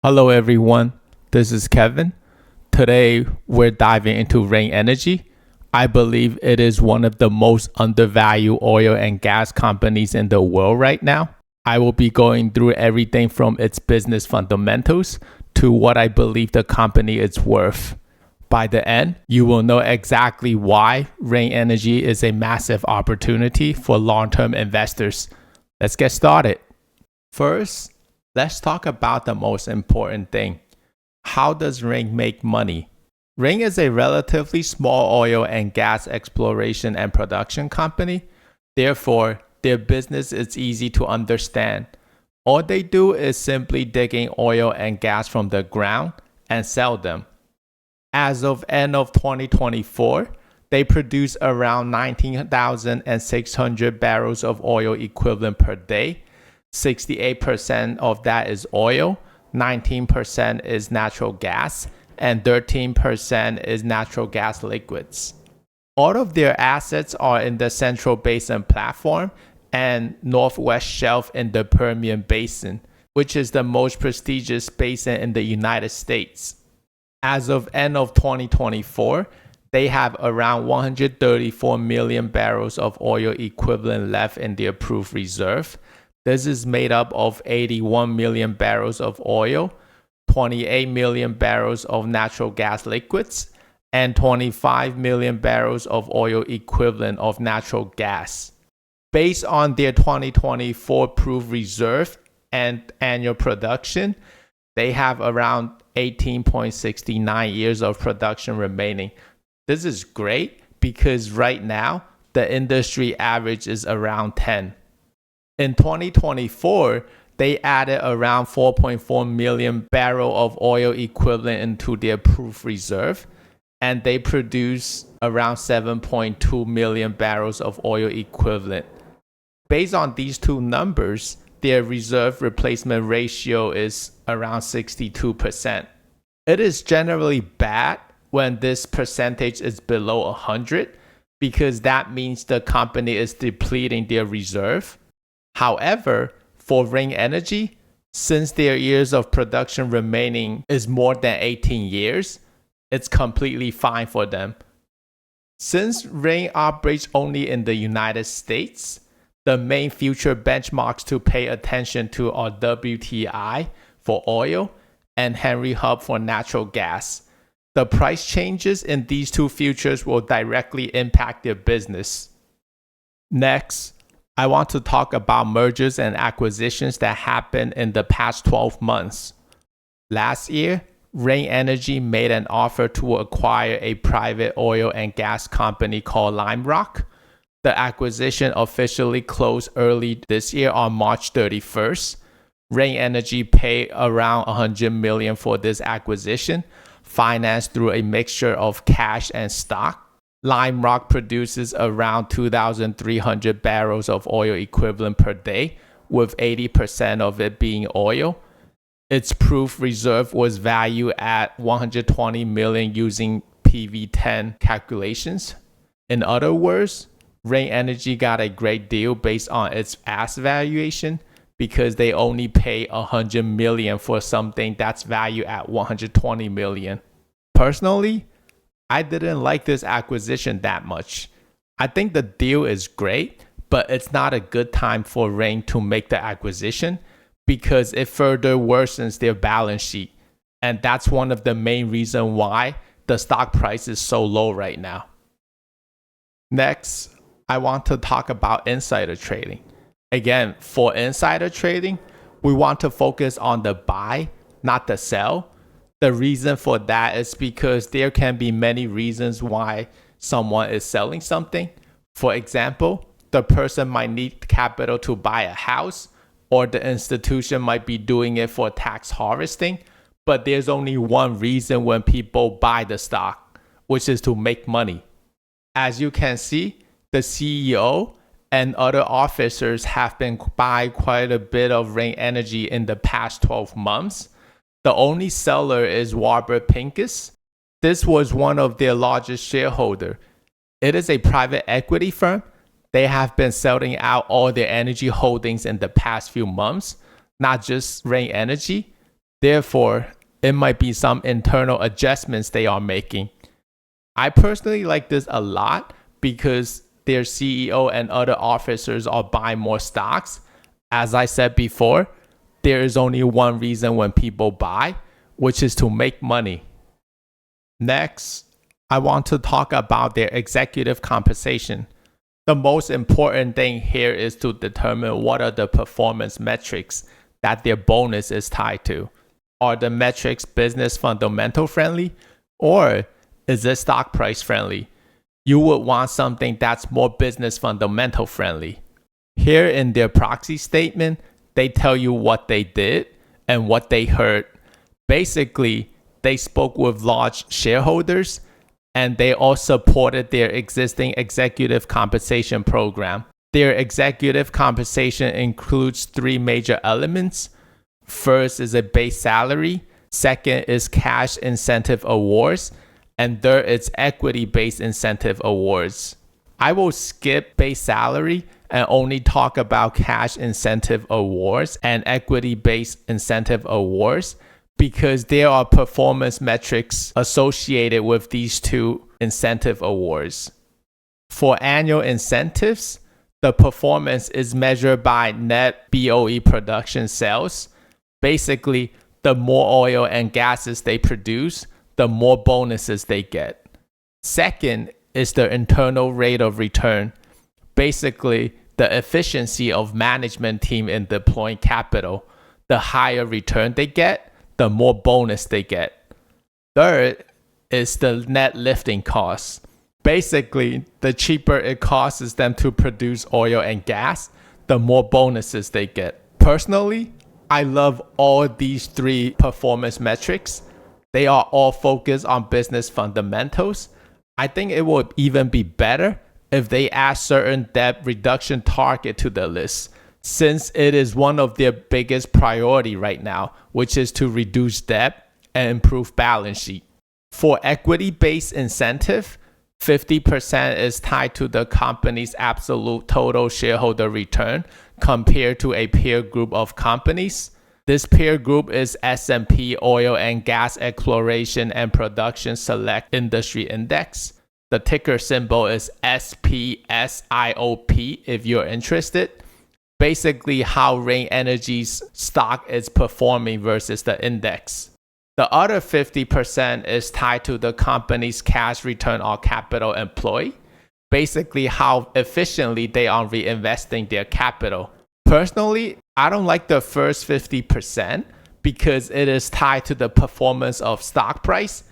Hello, everyone. This is Kevin. Today, we're diving into Ring Energy. I believe it is one of the most undervalued oil and gas companies in the world right now. I will be going through everything from its business fundamentals to what I believe the company is worth. By the end, you will know exactly why Ring Energy is a massive opportunity for long-term investors. Let's get started. First, let's talk about the most important thing. How does Ring make money? Ring is a relatively small oil and gas exploration and production company. Therefore, their business is easy to understand. All they do is simply digging oil and gas from the ground and sell them. As of end of 2024, they produce around 19,600 barrels of oil equivalent per day. 68% of that is oil, 19% is natural gas, and 13% is natural gas liquids. All of their assets are in the Central Basin platform and Northwest Shelf in the Permian Basin, which is the most prestigious basin in the United States. As of end of 2024, they have around 134 million barrels of oil equivalent left in the approved reserve. This is made up of 81 million barrels of oil, 28 million barrels of natural gas liquids, and 25 million barrels of oil equivalent of natural gas. Based on their 2024 proved reserve and annual production, they have around 18.69 years of production remaining. This is great because right now, the industry average is around 10. In 2024, they added around 4.4 million barrels of oil equivalent into their proved reserve, and they produce around 7.2 million barrels of oil equivalent. Based on these two numbers, their reserve replacement ratio is around 62%. It is generally bad when this percentage is below 100 because that means the company is depleting their reserve. However, for Ring Energy, since their years of production remaining is more than 18 years, it's completely fine for them. Since Ring operates only in the United States, the main future benchmarks to pay attention to are WTI for oil and Henry Hub for natural gas. The price changes in these two futures will directly impact their business. Next, I want to talk about mergers and acquisitions that happened in the past 12 months. Last year, Ring Energy made an offer to acquire a private oil and gas company called Lime Rock. The acquisition officially closed early this year on March 31st. Ring Energy paid around $100 million for this acquisition, financed through a mixture of cash and stock. Lime Rock produces around 2,300 barrels of oil equivalent per day, with 80% of it being oil. Its proved reserve was valued at $120 million using PV10 calculations. In other words, Ring Energy got a great deal based on its asset valuation because they only pay $100 million for something that's valued at $120 million. Personally, I didn't like this acquisition that much. I think the deal is great, but it's not a good time for Ring to make the acquisition because it further worsens their balance sheet. And that's one of the main reasons why the stock price is so low right now. Next, I want to talk about insider trading. Again, for insider trading, we want to focus on the buy, not the sell. The reason for that is because there can be many reasons why someone is selling something. For example, the person might need capital to buy a house, or the institution might be doing it for tax harvesting. But there's only one reason when people buy the stock, which is to make money. As you can see, the CEO and other officers have been buying quite a bit of Ring Energy in the past 12 months. The only seller is Warburg Pincus. This was one of their largest shareholders. It is a private equity firm. They have been selling out all their energy holdings in the past few months, not just Ring Energy. Therefore, it might be some internal adjustments they are making. I personally like this a lot because their CEO and other officers are buying more stocks. As I said before, there is only one reason when people buy, which is to make money. Next, I want to talk about their executive compensation. The most important thing here is to determine what are the performance metrics that their bonus is tied to. Are the metrics business fundamental friendly, or is it stock price friendly? You would want something that's more business fundamental friendly. Here in their proxy statement, they tell you what they did and what they heard. Basically, they spoke with large shareholders and they all supported their existing executive compensation program. Their executive compensation includes three major elements. First is a base salary, second is cash incentive awards, and third is equity-based incentive awards. I will skip base salary and only talk about cash incentive awards and equity-based incentive awards because there are performance metrics associated with these two incentive awards. For annual incentives, the performance is measured by net BOE production sales. Basically, the more oil and gases they produce, the more bonuses they get. Second is the internal rate of return. Basically, the efficiency of management team in deploying capital. The higher return they get, the more bonus they get. Third is the net lifting cost. Basically, the cheaper it costs them to produce oil and gas, the more bonuses they get. Personally, I love all these three performance metrics. They are all focused on business fundamentals. I think it would even be better if they add certain debt reduction target to the list, since it is one of their biggest priority right now, which is to reduce debt and improve balance sheet. For equity-based incentive, 50% is tied to the company's absolute total shareholder return compared to a peer group of companies. This peer group is S&P Oil and Gas Exploration and Production Select Industry Index. The ticker symbol is SPSIOP if you're interested. Basically how Ring Energy's stock is performing versus the index. The other 50% is tied to the company's cash return on capital employed. Basically how efficiently they are reinvesting their capital. Personally, I don't like the first 50% because it is tied to the performance of stock price,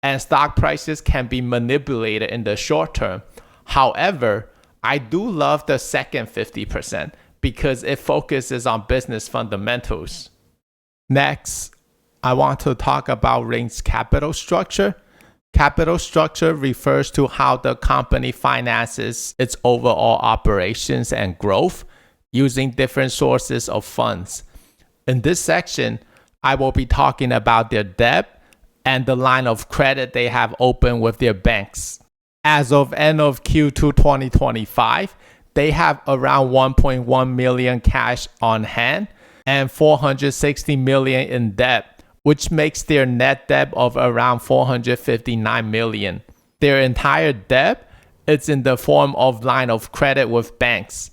and stock prices can be manipulated in the short term. However, I do love the second 50% because it focuses on business fundamentals. Next, I want to talk about Ring's capital structure. Capital structure refers to how the company finances its overall operations and growth using different sources of funds. In this section, I will be talking about their debt and the line of credit they have open with their banks. As of end of Q2 2025, they have around 1.1 million cash on hand and 460 million in debt, which makes their net debt of around 459 million. Their entire debt is in the form of line of credit with banks.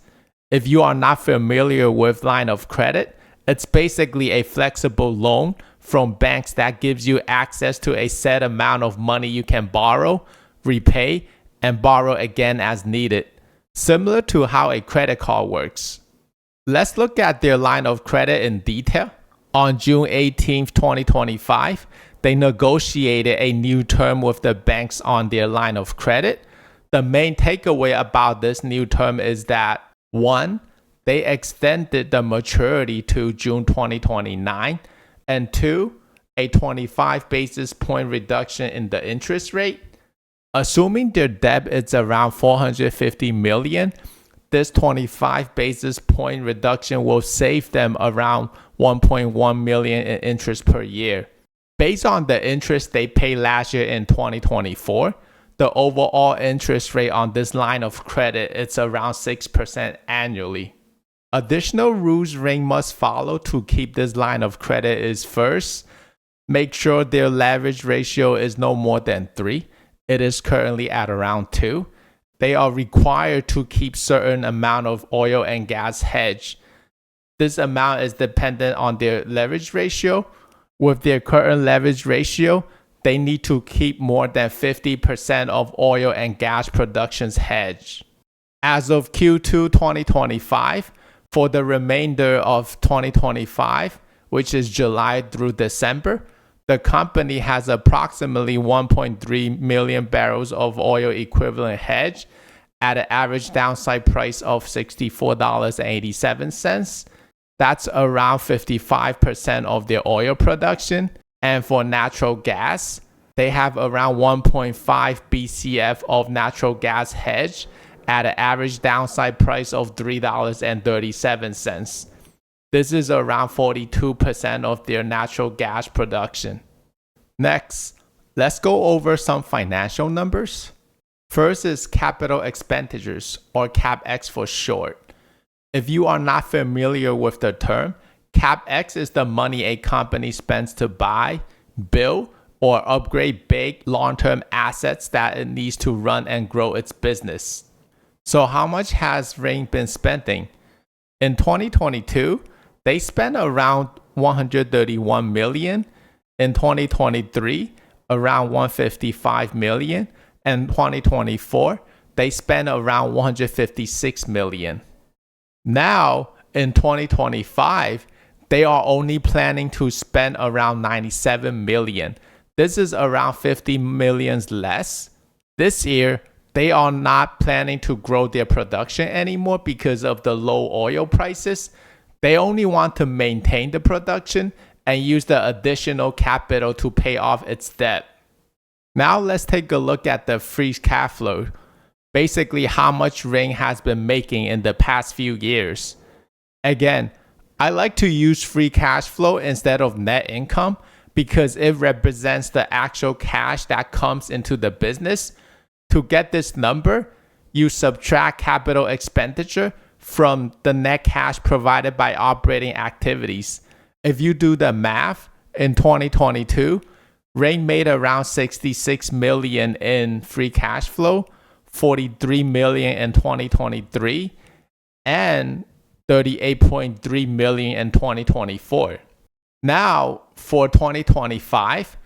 If you are not familiar with line of credit, it's basically a flexible loan from banks that gives you access to a set amount of money you can borrow, repay, and borrow again as needed, similar to how a credit card works. Let's look at their line of credit in detail. On June 18, 2025, they negotiated a new term with the banks on their line of credit. The main takeaway about this new term is that 1, they extended the maturity to June 2029, and 2, a 25 basis point reduction in the interest rate. Assuming their debt is around 450 million, this 25 basis point reduction will save them around 1.1 million in interest per year. Based on the interest they paid last year in 2024, the overall interest rate on this line of credit is around 6% annually. Additional rules Ring must follow to keep this line of credit is first, make sure their leverage ratio is no more than 3. It is currently at around 2. They are required to keep certain amount of oil and gas hedged. This amount is dependent on their leverage ratio. With their current leverage ratio, they need to keep more than 50% of oil and gas productions hedged. As of Q2 2025, for the remainder of 2025, which is July through December, the company has approximately 1.3 million barrels of oil equivalent hedged at an average downside price of $64.87. That's around 55% of their oil production. And for natural gas, they have around 1.5 BCF of natural gas hedged at an average downside price of $3.37. This is around 42% of their natural gas production. Next, let's go over some financial numbers. First is capital expenditures, or CapEx for short. If you are not familiar with the term, CapEx is the money a company spends to buy, build, or upgrade big long-term assets that it needs to run and grow its business. So how much has Ring been spending? In 2022, they spent around $131 million. In 2023, around $155 million. And 2024, they spent around $156 million. Now, in 2025, they are only planning to spend around $97 million. This is around $50 million less. This year, they are not planning to grow their production anymore because of the low oil prices. They only want to maintain the production and use the additional capital to pay off its debt. Now let's take a look at the free cash flow. Basically, how much Ring has been making in the past few years. Again, I like to use free cash flow instead of net income because it represents the actual cash that comes into the business. To get this number, you subtract capital expenditure from the net cash provided by operating activities. If you do the math, in 2022, Ring made around $66 million in free cash flow, $43 million in 2023, and $38.3 million in 2024. Now, for 2025,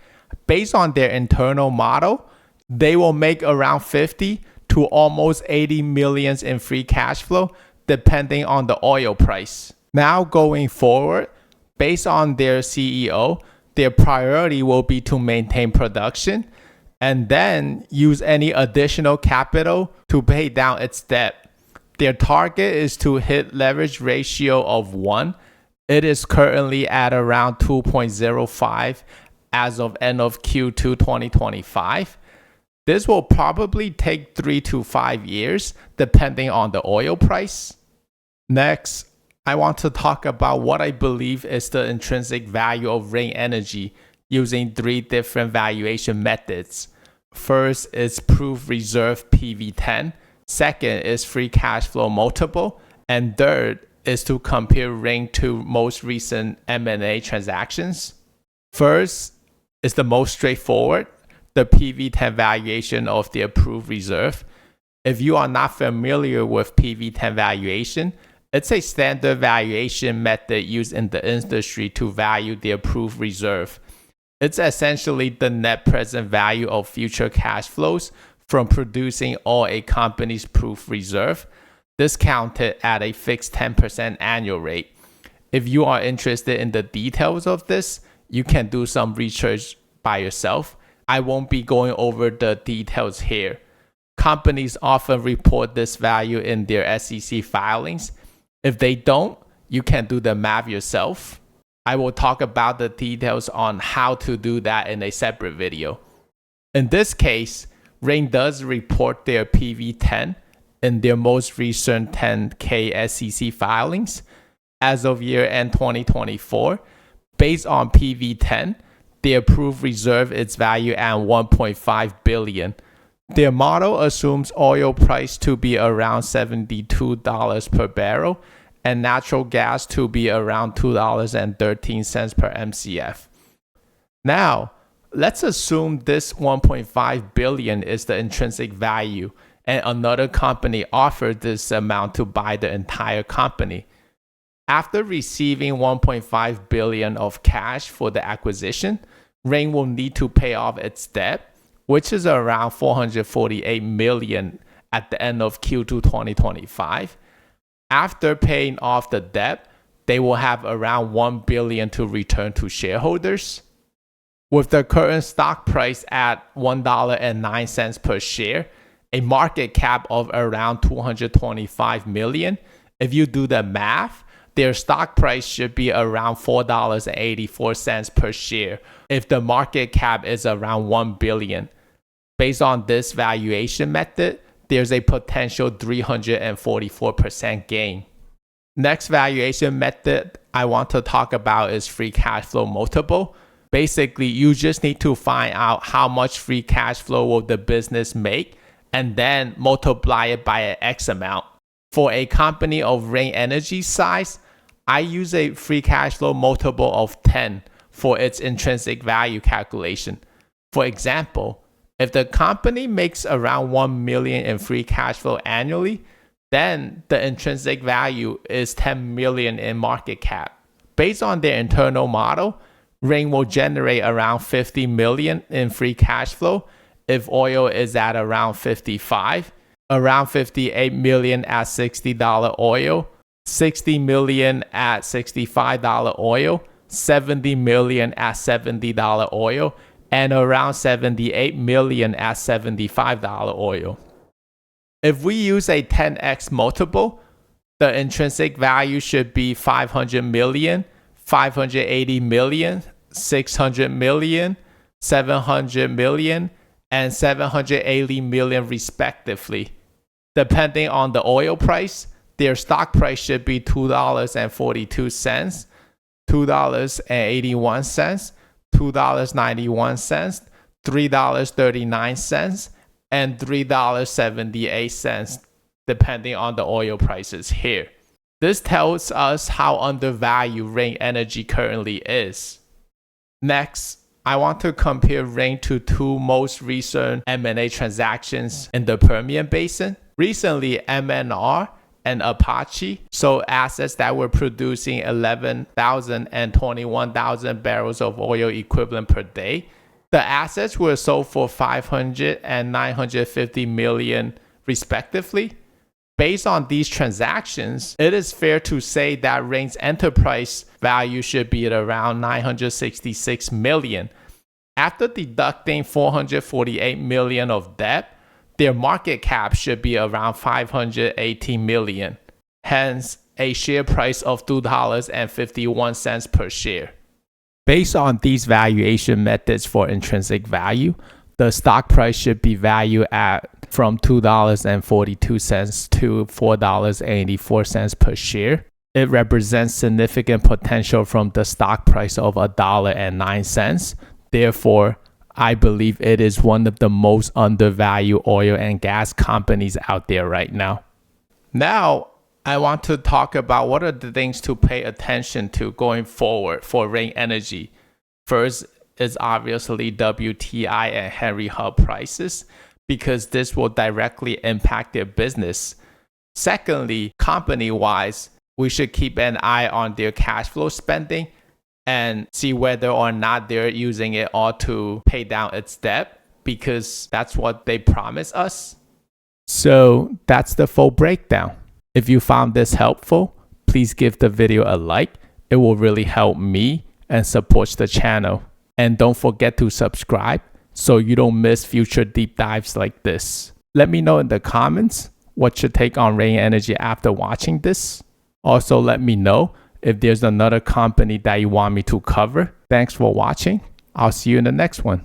based on their internal model, they will make around 50 to almost 80 million in free cash flow, depending on the oil price. Now, going forward, based on their CEO, their priority will be to maintain production and then use any additional capital to pay down its debt. Their target is to hit leverage ratio of 1. It is currently at around 2.05 as of end of Q2 2025. This will probably take 3 to 5 years depending on the oil price. Next, I want to talk about what I believe is the intrinsic value of Ring Energy using 3 different valuation methods. First is proved reserve PV10. Second is free cash flow multiple. And third is to compare Ring to most recent M&A transactions. First is the most straightforward, the PV10 valuation of the approved reserve. If you are not familiar with PV10 valuation, it's a standard valuation method used in the industry to value the approved reserve. It's essentially the net present value of future cash flows from producing all a company's proved reserve, discounted at a fixed 10% annual rate. If you are interested in the details of this, you can do some research by yourself. I won't be going over the details here. Companies often report this value in their SEC filings. If they don't, you can do the math yourself. I will talk about the details on how to do that in a separate video. In this case, Ring does report their PV10 in their most recent 10K SEC filings. As of year-end 2024, based on PV10, the approved reserve is valued at $1.5 billion. Their model assumes oil price to be around $72 per barrel and natural gas to be around $2.13 per MCF. Now, let's assume this $1.5 billion is the intrinsic value and another company offered this amount to buy the entire company. After receiving $1.5 billion of cash for the acquisition, Ring will need to pay off its debt, which is around $448 million at the end of Q2 2025. After paying off the debt, they will have around $1 billion to return to shareholders. With the current stock price at $1.09 per share, a market cap of around $225 million, if you do the math, their stock price should be around $4.84 per share if the market cap is around $1 billion. Based on this valuation method, there's a potential 344% gain. Next valuation method I want to talk about is free cash flow multiple. Basically, you just need to find out how much free cash flow will the business make and then multiply it by an X amount. For a company of Ring Energy size, I use a free cash flow multiple of 10 for its intrinsic value calculation. For example, if the company makes around $1 million in free cash flow annually, then the intrinsic value is $10 million in market cap. Based on their internal model, Ring will generate around $50 million in free cash flow if oil is at around 55, around $58 million at $60 oil, $60 million at $65 oil, $70 million at $70 oil, and around $78 million at $75 oil. If we use a 10x multiple, the intrinsic value should be $500 million, $580 million, $600 million, $700 million, and $780 million respectively. Depending on the oil price, their stock price should be $2.42, $2.81, $2.91, $3.39, and $3.78, depending on the oil prices here. This tells us how undervalued Ring Energy currently is. Next, I want to compare Ring to two most recent M&A transactions in the Permian Basin. Recently, MNR and Apache sold assets that were producing 11,000 and 21,000 barrels of oil equivalent per day. The assets were sold for $500 and $950 million respectively. Based on these transactions, it is fair to say that Ring's enterprise value should be at around $966 million. After deducting $448 million of debt, their market cap should be around $518 million. Hence, a share price of $2.51 per share. Based on these valuation methods for intrinsic value, the stock price should be valued at from $2.42 to $4.84 per share. It represents significant potential from the stock price of $1.09. Therefore, I believe it is one of the most undervalued oil and gas companies out there right now. Now, I want to talk about what are the things to pay attention to going forward for Ring Energy. First is obviously WTI and Henry Hub prices, because this will directly impact their business. Secondly, company-wise, we should keep an eye on their cash flow spending and see whether or not they're using it all to pay down its debt, because that's what they promise us. So that's the full breakdown. If you found this helpful, please give the video a like. It will really help me and supports the channel. And don't forget to subscribe so you don't miss future deep dives like this. Let me know in the comments what's your take on Ring Energy after watching this. Also, let me know if there's another company that you want me to cover. Thanks for watching. I'll see you in the next one.